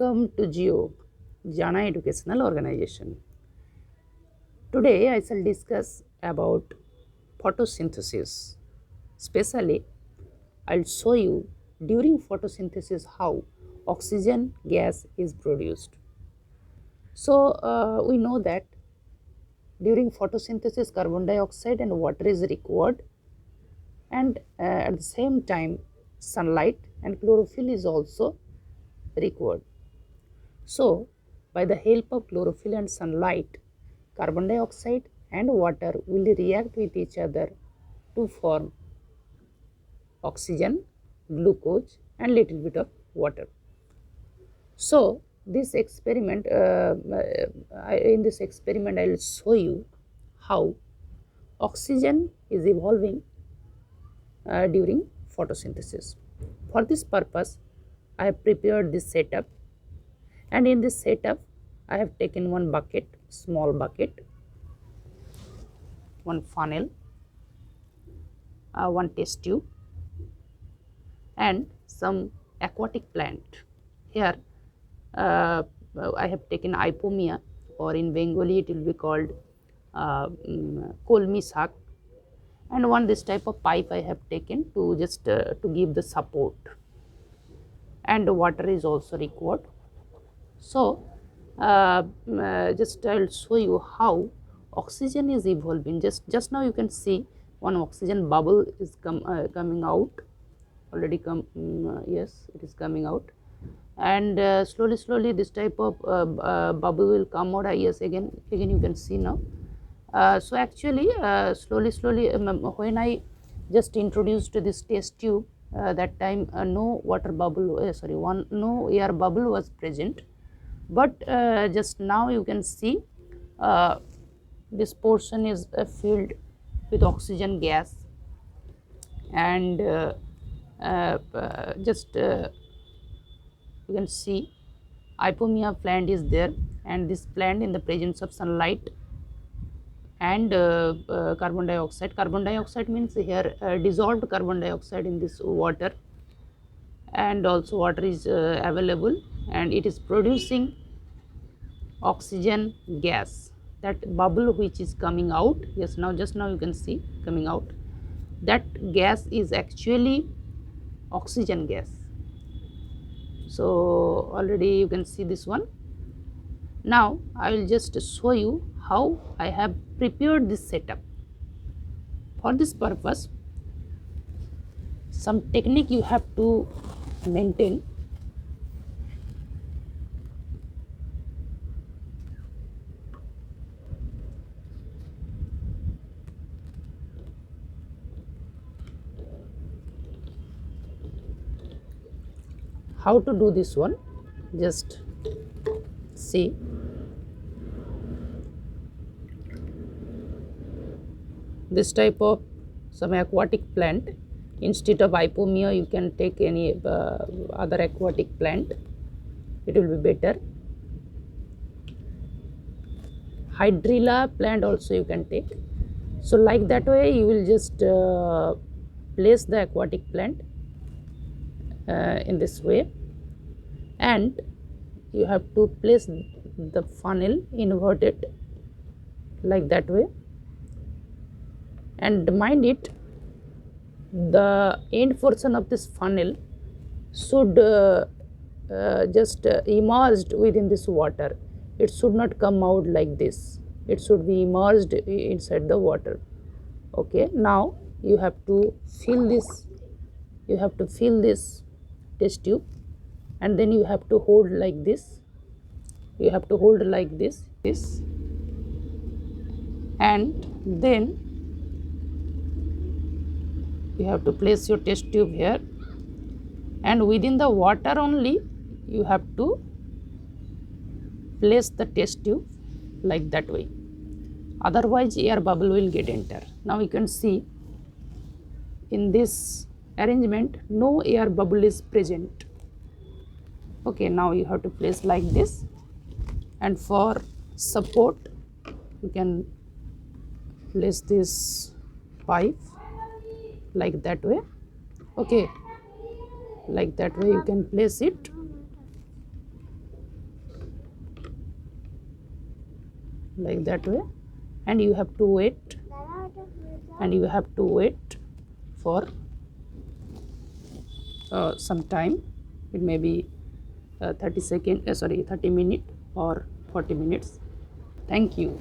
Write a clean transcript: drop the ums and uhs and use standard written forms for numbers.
Welcome to JANA Educational Organization. Today I shall discuss about photosynthesis. Especially, I'll show you during photosynthesis how oxygen gas is produced. So we know that during photosynthesis carbon dioxide and water is required, and at the same time sunlight and chlorophyll is also required. So, by the help of chlorophyll and sunlight, carbon dioxide and water will react with each other to form oxygen, glucose and little bit of water. So, this experiment, in this experiment I will show you how oxygen is evolving during photosynthesis. For this purpose, I have prepared this setup, and in this setup I have taken one bucket, small bucket, one funnel, one test tube and some aquatic plant. Here I have taken Ipomia, or in Bengali it will be called kolmi shak, and one this type of pipe I have taken to just to give the support, and water is also required. So just I will show you how oxygen is evolving. Just now you can see one oxygen bubble is coming out, already yes, it is coming out, and slowly this type of bubble will come out. Yes, again you can see now. So actually slowly when I just introduced this test tube, that time no water bubble, no air bubble was present, but just now you can see this portion is filled with oxygen gas, and you can see Ipomia plant is there, and this plant in the presence of sunlight and carbon dioxide. Carbon dioxide means here dissolved carbon dioxide in this water, and also water is available, and it is producing oxygen gas. That bubble which is coming out, yes, now just now you can see coming out, that gas is actually oxygen gas. So already you can see this one. Now I will just show you how I have prepared this setup. For this purpose, some technique you have to maintain. How to do this one? Just see. This type of some aquatic plant, instead of Ipomia you can take any other aquatic plant, it will be better. Hydrilla plant also you can take. So like that way you will just place the aquatic plant in this way, and you have to place the funnel inverted like that way, and mind it, the end portion of this funnel should just immersed within this water. It should not come out like this, it should be immersed inside the water. Okay, now you have to fill this, test tube, and then you have to hold like this, and then you have to place your test tube here, and within the water only you have to place the test tube like that way, otherwise air bubble will get enter. Now you can see in this arrangement no air bubble is present. Okay, now you have to place like this, and for support you can place this pipe like that way. Okay, like that way you can place it, like that way, and you have to wait, for some time. It may be 30 minutes or 40 minutes. Thank you.